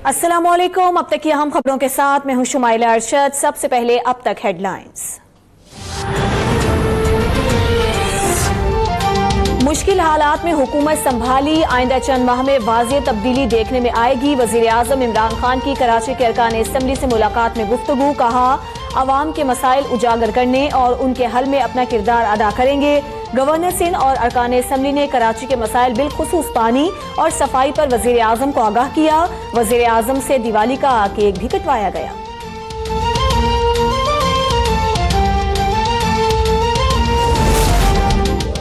अस्सलामुअलैकुम। अब तक की अहम खबरों के साथ मैं हूं शुमाइला अरशद। सबसे पहले अब तक हेडलाइंस। मुश्किल हालात में हुकूमत संभाली, आइंदा चंद माह में वाज़ेह तब्दीली देखने में आएगी। वज़ीर आज़म इमरान खान की कराची के अरकान असम्बली से मुलाकात में गुफ्तगू। कहा, अवाम के मसाइल उजागर करने और उनके हल में अपना किरदार अदा करेंगे। गवर्नर सिंध और अरकान असम्बली ने कराची के मसाइल बिलखुसूस पानी और सफाई पर वज़ीर आज़म को आगाह किया। वज़ीर आज़म से दिवाली का केक भी कटवाया गया।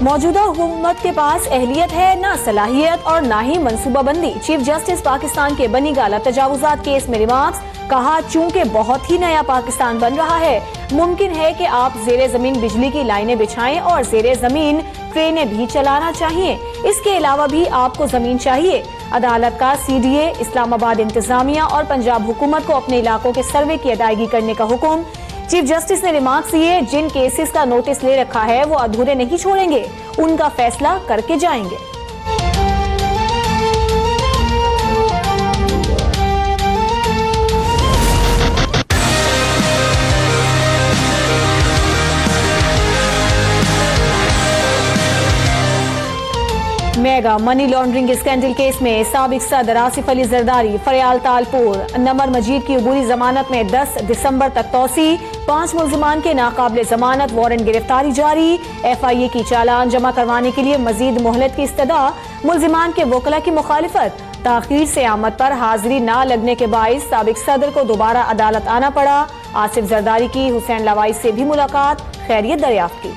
मौजूदा हुकूमत के पास अहलियत है, ना सलाहियत और ना ही मनसूबाबंदी। चीफ जस्टिस पाकिस्तान के बनी गाला तजावुजात केस में रिमार्क्स। कहा, चूंकि बहुत ही नया पाकिस्तान बन रहा है, मुमकिन है कि आप जेरे जमीन बिजली की लाइनें बिछाएं और जेरे जमीन ट्रेनें भी चलाना चाहिए। इसके अलावा भी आपको जमीन चाहिए। अदालत का CDA, इस्लामाबाद इंतजामिया और पंजाब हुकूमत को अपने इलाकों के सर्वे की अदायगी करने का हुक्म। चीफ जस्टिस ने रिमार्क्स दिए, जिन केसेस का नोटिस ले रखा है वो अधूरे नहीं छोड़ेंगे, उनका फैसला करके जाएंगे। Mega money laundering scandal case में साबिक सदर आसिफ अली जरदारी, फरियाल तालपुर, नमर मजीद की अबूरी जमानत में 10 दिसंबर तक तौसी। 5 मुल्जिमान के नाकाबिले जमानत वारंट गिरफ्तारी जारी। FIA की चालान जमा करवाने के लिए मजीद मोहलत की इस्तदा। मुल्जिमान के वकला की मुखालिफत। ताखीर से आमद पर हाजिरी न लगने के बाइस साबिक सदर को दोबारा अदालत आना पड़ा। आसिफ जरदारी की हुसैन लवाई से भी मुलाकात, खैरियत दरियाफ्त की।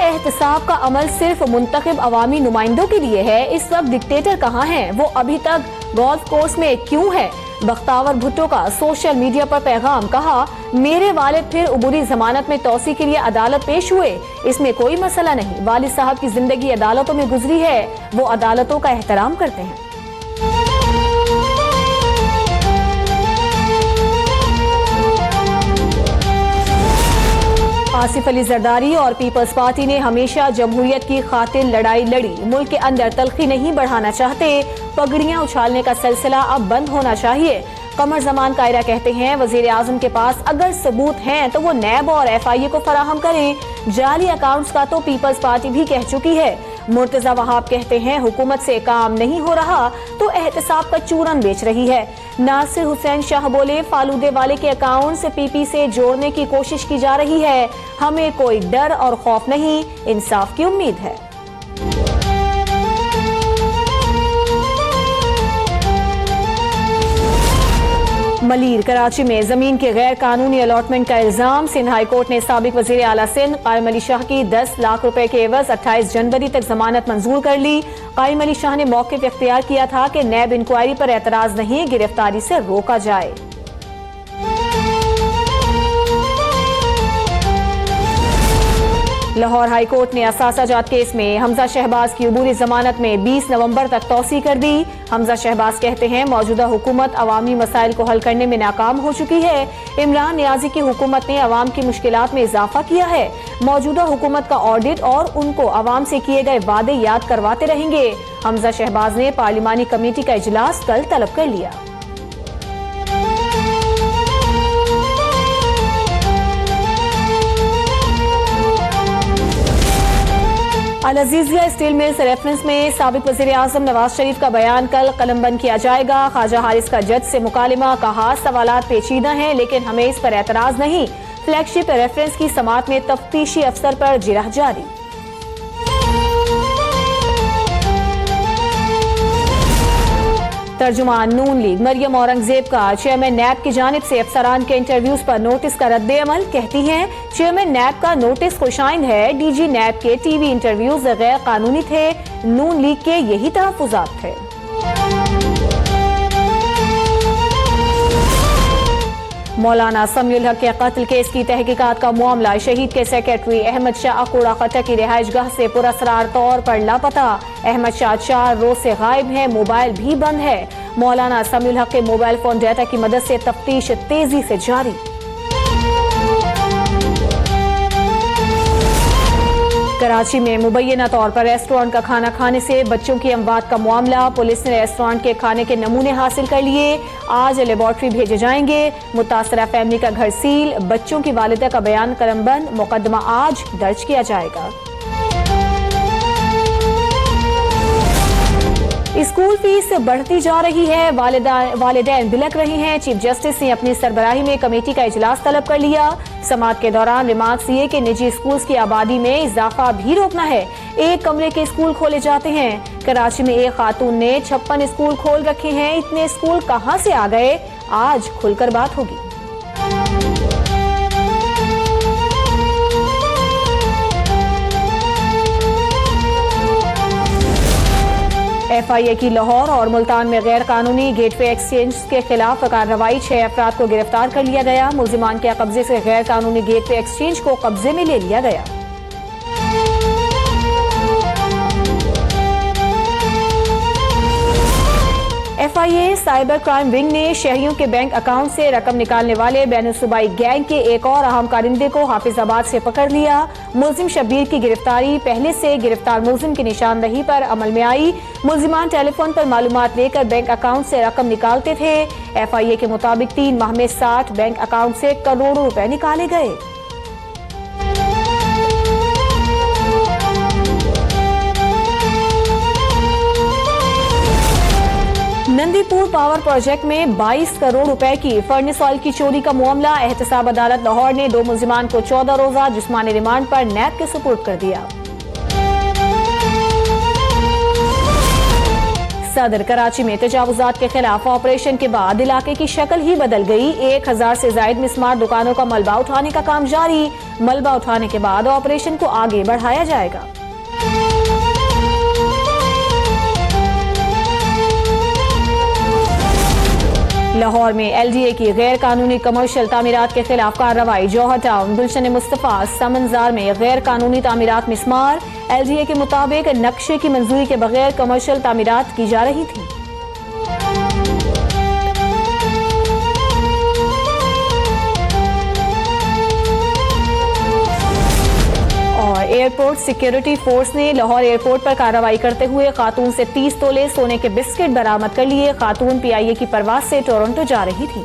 एहतसाब का अमल सिर्फ मुंतखब अवामी नुमाइंदों के लिए है? इस वक्त डिक्टेटर कहाँ हैं? वो अभी तक गोल्फ कोर्स में क्यों है? बख्तावर भुट्टो का सोशल मीडिया पर पैगाम। कहा, मेरे वालिद फिर अबूरी जमानत में तौसी के लिए अदालत पेश हुए, इसमें कोई मसला नहीं। वालिद साहब की जिंदगी अदालतों में गुजरी है, वो अदालतों का एहतराम करते हैं। आसिफ अली जरदारी और पीपल्स पार्टी ने हमेशा जमहूरियत की खातिर लड़ाई लड़ी, मुल्क के अंदर तलखी नहीं बढ़ाना चाहते। पगड़ियां उछालने का सिलसिला अब बंद होना चाहिए। कमर जमान कायरा कहते हैं, वजीर आजम के पास अगर सबूत हैं तो वो नैब और FIA को फराहम करें। जाली अकाउंट्स का तो पीपल्स पार्टी भी कह चुकी है। मुर्तजा वहाब कहते हैं, हुकूमत से काम नहीं हो रहा तो एहतसाब का चूरन बेच रही है। नासिर हुसैन शाह बोले, फालूदे वाले के अकाउंट से PP से जोड़ने की कोशिश की जा रही है। हमें कोई डर और खौफ नहीं, इंसाफ की उम्मीद है। मलीर कराची में जमीन के गैर कानूनी अलॉटमेंट का इल्जाम। सिंध हाई कोर्ट ने साबिक वजीर आला सिंध कायम अली शाह की 10 लाख रुपए के एवज 28 जनवरी तक जमानत मंजूर कर ली। कायम अली शाह ने मौक़िफ़ इख्तियार किया था कि नैब इंक्वायरी पर एतराज नहीं, गिरफ्तारी से रोका जाए। लाहौर हाई कोर्ट ने असासा जात केस में हमजा शहबाज की अबूरी जमानत में 20 नवंबर तक तौसी कर दी। हमजा शहबाज कहते हैं, मौजूदा हुकूमत अवामी मसाइल को हल करने में नाकाम हो चुकी है। इमरान नियाजी की हुकूमत ने अवाम की मुश्किलात में इजाफा किया है। मौजूदा हुकूमत का ऑडिट और उनको अवाम से किए गए वादे याद करवाते रहेंगे। हमजा शहबाज ने पार्लिमानी कमेटी का इजलास कल तलब कर लिया। अल अजीजिया स्टील मिल्स रेफरेंस में साबिक वजीर आजम नवाज शरीफ का बयान कल कलमबंद किया जाएगा। ख्वाजा हारिस का जज से मुकालिमा। कहा, सवालात पेचीदा हैं लेकिन हमें इस पर एतराज नहीं। फ्लैगशिप रेफरेंस की समात में तफ्तीशी अफसर पर जिरह जारी। तर्जुमान नून लीग मरियम औरंगजेब का चेयरमैन नैब की जानिब से अफसरान के इंटरव्यूज पर नोटिस का रद्द अमल। कहती हैं, चेयरमैन नैब का नोटिस खुशाइंद है। DG नैब के TV इंटरव्यूज गैर कानूनी थे। नून लीग के यही तहफ्फुज़ात थे। मौलाना समीउल हक के कत्ल केस की तहकीकात का मामला। शहीद के सेक्रेटरी अहमद शाह अकोड़ा खट्टा की रिहाइशगाह से पुरअसरार तौर पर लापता। अहमद शाह 4 रोज से गायब है, मोबाइल भी बंद है। मौलाना समीउल हक के मोबाइल फोन डाटा की मदद से तफ्तीश तेजी से जारी। कराची में मुबैना तौर पर रेस्टोरेंट का खाना खाने से बच्चों की अमवात का मामला। पुलिस ने रेस्टोरेंट के खाने के नमूने हासिल कर लिए। आज लेबोरेटरी भेजे जाएंगे। मुतासरा फैमिली का घर सील। बच्चों की वालिदा का बयान कलमबंद। मुकदमा आज दर्ज किया जाएगा। स्कूल फीस बढ़ती जा रही है। वालिदैन बिलक रहे हैं। चीफ जस्टिस ने अपनी सरबराही में कमेटी का इजलास तलब कर लिया। समाअत के दौरान रिमार्क्स ये कि निजी स्कूल्स की आबादी में इजाफा भी रोकना है। एक कमरे के स्कूल खोले जाते हैं। कराची में एक खातून ने 56 स्कूल खोल रखे हैं। इतने स्कूल कहां से आ गए? आज खुलकर बात होगी। FIA की लाहौर और मुल्तान में गैर कानूनी गेटवे एक्सचेंज के खिलाफ कार्रवाई। 6 अफराद को गिरफ्तार कर लिया गया। मुल्जिमान के कब्जे से गैर कानूनी गेटवे एक्सचेंज को कब्जे में ले लिया गया। FIA साइबर क्राइम विंग ने शहरियों के बैंक अकाउंट से रकम निकालने वाले बैनुल-सूबाई गैंग के एक और अहम कारिंदे को हाफिजाबाद से पकड़ लिया। मुल्जिम शब्बीर की गिरफ्तारी पहले से गिरफ्तार मुल्जिम की निशानदही पर अमल में आई। मुल्जिमान टेलीफोन पर मालूमात लेकर बैंक अकाउंट से रकम निकालते थे। FIA के मुताबिक 3 माह में 60 बैंक अकाउंट से करोड़ों रुपए निकाले गए। नंदीपुर पावर प्रोजेक्ट में 22 करोड़ रुपए की फर्नेस ऑयल की चोरी का मामला। एहतसाब अदालत लाहौर ने 2 मुल्जिमान को 14 रोजा जिस्मानी रिमांड पर नैब के सुपुर्द कर दिया। सदर कराची में तजावुजात के खिलाफ ऑपरेशन के बाद इलाके की शक्ल ही बदल गई। 1000 से जायद मिसमार दुकानों का मलबा उठाने का काम जारी। मलबा उठाने के बाद ऑपरेशन को आगे बढ़ाया जाएगा। लाहौर में LDA की गैर कानूनी कमर्शियल तामीरात के खिलाफ कार्रवाई। जौहर टाउन गुलशन मुस्तफा समंजार में गैर कानूनी तामीरात मिसमार। LDA के मुताबिक नक्शे की मंजूरी के बगैर कमर्शियल तामीरात की जा रही थी। और एयरपोर्ट सिक्योरिटी फोर्स ने लाहौर एयरपोर्ट पर कार्रवाई करते हुए खातून से 30 तोले सोने के बिस्किट बरामद कर लिए। खातून PIA की परवाज से टोरंटो जा रही थी।